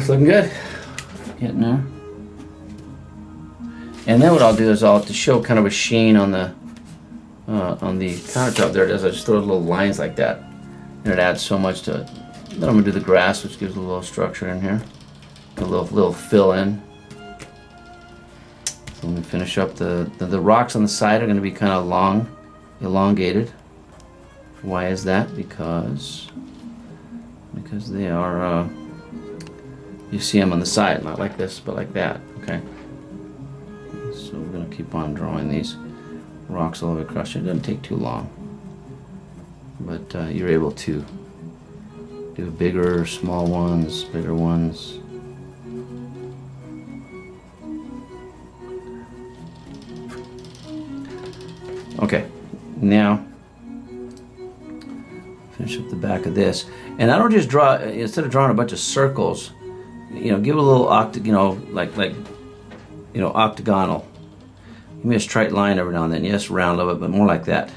It's looking good. Getting there. And then what I'll do is to show kind of a sheen on the countertop there it is. I just throw little lines like that, and it adds so much to it. Then I'm gonna do the grass, which gives a little structure in here, a little fill in. So I'm gonna finish up the rocks on the side are gonna be kind of long, elongated. Why is that? Because they are. You see them on the side, not like this, but like that. Okay. So we're gonna keep on drawing these rocks all the way across here. It doesn't take too long, but you're able to do bigger, small ones, bigger ones. Okay, now finish up the back of this, and I don't just draw. Instead of drawing a bunch of circles, give a little octagonal. Give me a straight line every now and then. Yes, round a little bit, but more like that.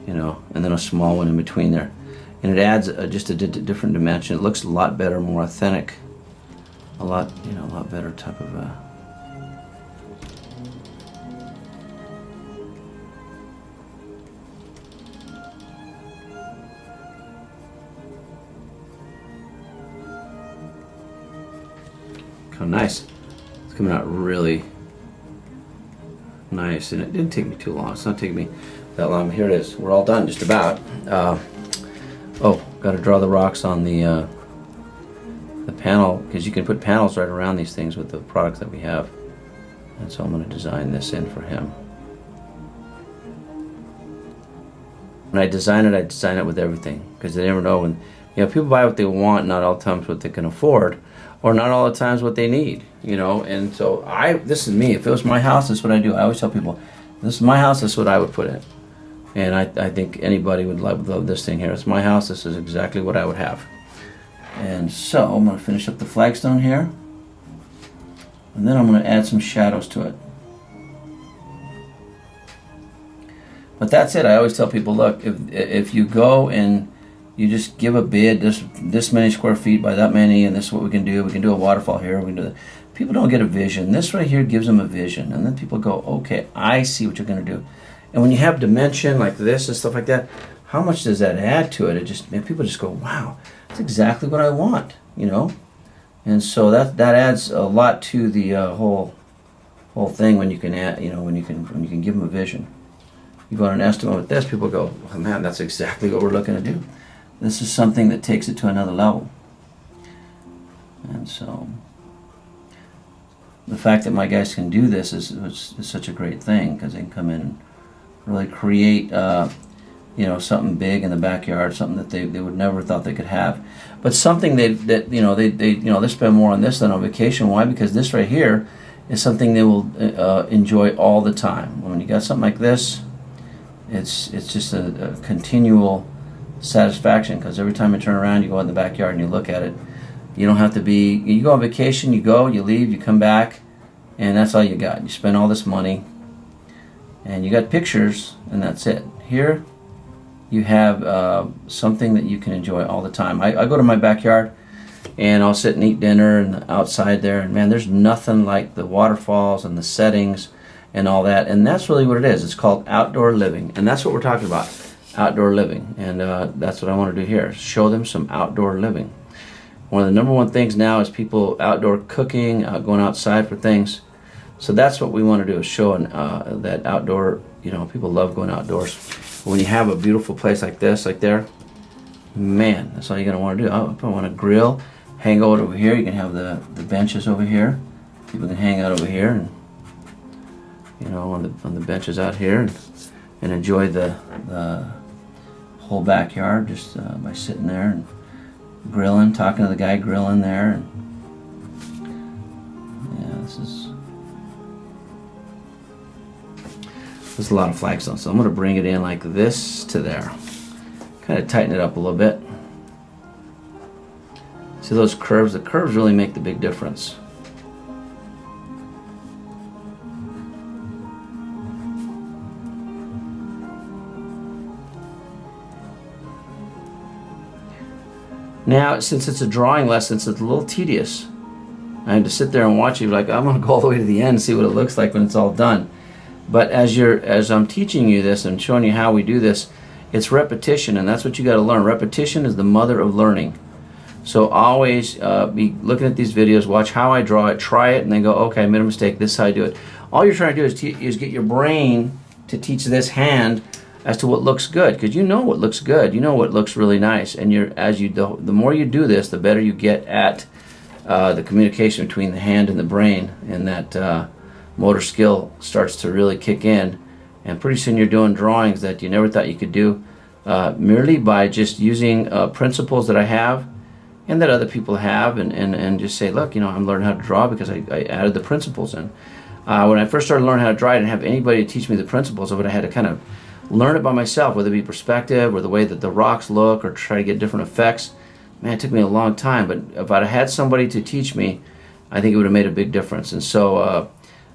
And then a small one in between there, and it adds just a different dimension. It looks a lot better, more authentic, a lot better type of. How nice. It's coming out really nice, and it didn't take me too long. It's not taking me that long. Here it is. We're all done, just about. Oh, got to draw the rocks on the panel, because you can put panels right around these things with the products that we have. And so I'm going to design this in for him. When I design it with everything, because they never know when. People buy what they want, not all the times what they can afford, or not all the times what they need, and so this is me. If it was my house, that's what I do. I always tell people, this is my house, this is what I would put in. And I think anybody would love this thing here. It's my house, this is exactly what I would have. And so I'm going to finish up the flagstone here, and then I'm going to add some shadows to it. But that's it. I always tell people, look, if you go and you just give a bid, this many square feet by that many, and this is what we can do. We can do a waterfall here. We can do that. People don't get a vision. This right here gives them a vision, and then people go, okay, I see what you're going to do. And when you have dimension like this and stuff like that, how much does that add to it? People just go, wow, that's exactly what I want, And so that adds a lot to the whole thing when you can add, when you can give them a vision. You go on an estimate with this, people go, oh, man, that's exactly what we're looking to do. This is something that takes it to another level. And so the fact that my guys can do this is such a great thing, because they can come in and really create something big in the backyard, something that they would never thought they could have, but something they spend more on this than on vacation. Why? Because this right here is something they will enjoy all the time. When you got something like this, it's just a continual satisfaction, because every time you turn around, you go in the backyard and you look at it. You don't have to be, you go on vacation, you leave, you come back, and that's all you got. You spend all this money and you got pictures, and that's it. Here you have something that you can enjoy all the time. I go to my backyard and I'll sit and eat dinner and outside there, and man, there's nothing like the waterfalls and the settings and all that. And that's really what it is. It's called outdoor living, and that's what we're talking about. Outdoor living, and that's what I want to do here. Show them some outdoor living. One of the number one things now is people outdoor cooking, going outside for things. So that's what we want to do, is show that outdoor. People love going outdoors. But when you have a beautiful place like this, like there, man, that's all you're gonna want to do. I want to grill, hang out over here. You can have the benches over here. People can hang out over here, and on the benches out here, and enjoy the whole backyard just by sitting there and grilling, talking to the guy grilling there. And yeah, this is a lot of flagstone. So I'm going to bring it in like this to there, kind of tighten it up a little bit. See those curves? The curves really make the big difference. Now, since it's a drawing lesson, it's a little tedious. I have to sit there and watch you like, I'm gonna go all the way to the end and see what it looks like when it's all done. But as I'm teaching you this and showing you how we do this, it's repetition, and that's what you gotta learn. Repetition is the mother of learning. So always be looking at these videos, watch how I draw it, try it, and then go, okay, I made a mistake, this is how I do it. All you're trying to do is get your brain to teach this hand as to what looks good, because you know what looks good, you know what looks really nice, and the more you do this, the better you get at the communication between the hand and the brain, and that motor skill starts to really kick in, and pretty soon you're doing drawings that you never thought you could do merely by just using principles that I have and that other people have, and just say, look, you know, I'm learning how to draw because I added the principles in. When I first started learning how to draw, I didn't have anybody to teach me the principles of it. I had to kind of learn it by myself, whether it be perspective or the way that the rocks look or try to get different effects. Man, it took me a long time, but if I'd had somebody to teach me, I think it would have made a big difference. And so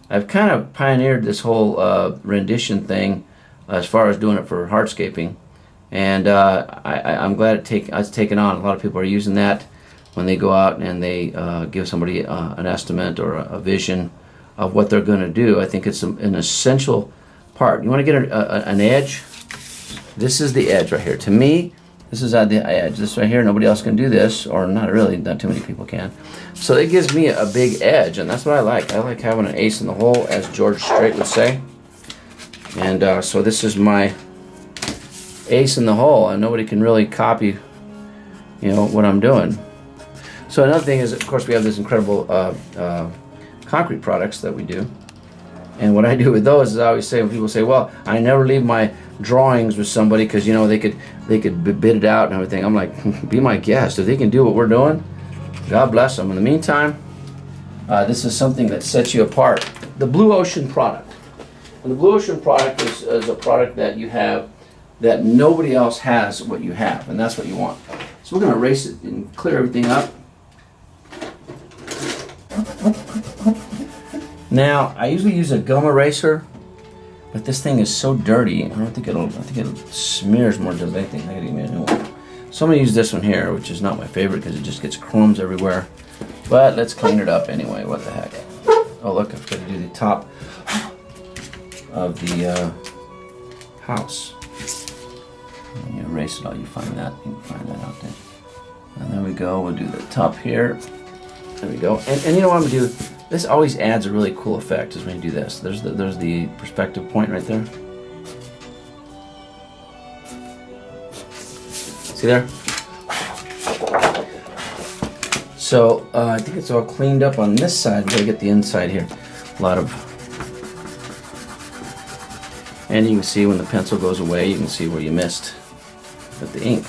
I've kind of pioneered this whole rendition thing as far as doing it for hardscaping, and I'm glad it's taken on. A lot of people are using that when they go out and they give somebody an estimate or a vision of what they're going to do. I think it's an essential part. You want to get an edge? This is the edge right here. To me, this is at the edge. This right here, nobody else can do this, or not really, not too many people can. So it gives me a big edge, and that's what I like. I like having an ace in the hole, as George Strait would say. And so this is my ace in the hole, and nobody can really copy, you know, what I'm doing. So another thing is, of course, we have this incredible concrete products that we do. And what I do with those is I always say, when people say, well, I never leave my drawings with somebody because, you know, they could bid it out and everything. I'm like, be my guest. If they can do what we're doing, God bless them. In the meantime, this is something that sets you apart. The Blue Ocean product. And the Blue Ocean product is a product that you have that nobody else has what you have, and that's what you want. So we're going to erase it and clear everything up. Now, I usually use a gum eraser, but this thing is so dirty. I think it smears more than anything. I gotta give me a new one. So I'm gonna use this one here, which is not my favorite because it just gets crumbs everywhere. But let's clean it up anyway. What the heck? Oh look, I've got to do the top of the house. And you erase it all. You find that. You can find that out there. And there we go. We'll do the top here. There we go. And you know what I'm gonna do? This always adds a really cool effect is when you do this. There's the perspective point right there. See there? So I think it's all cleaned up on this side. We gotta get the inside here. A lot of, and you can see when the pencil goes away, you can see where you missed with the ink.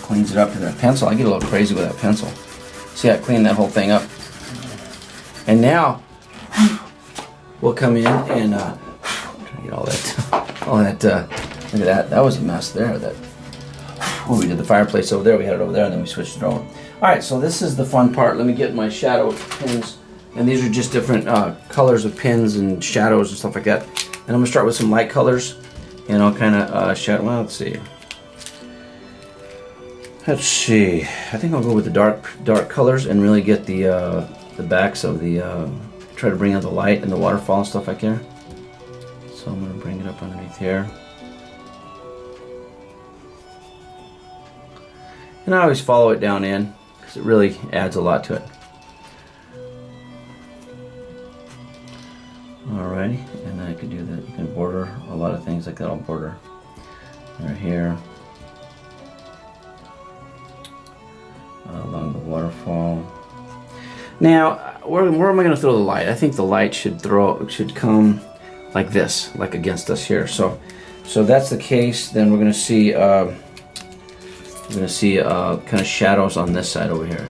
Cleans it up to that pencil. I get a little crazy with that pencil. See how I cleaned that whole thing up? And now we'll come in and try to get all that. Look at that. That was a mess there. We did the fireplace over there. We had it over there, and then we switched it over. All right. So this is the fun part. Let me get my shadow pins, and these are just different colors of pins and shadows and stuff like that. And I'm gonna start with some light colors, and I'll kind of shadow. Well, let's see. Let's see. I think I'll go with the dark colors and really get the backs of the. Try to bring out the light and the waterfall and stuff like there. So I'm going to bring it up underneath here. And I always follow it down in because it really adds a lot to it. Alrighty, and then I could do that. You can border a lot of things like that. I'll border right here. Along the waterfall. Now, where am I going to throw the light? I think the light should come like this, like against us here. So that's the case. Then we're going to see kind of shadows on this side over here.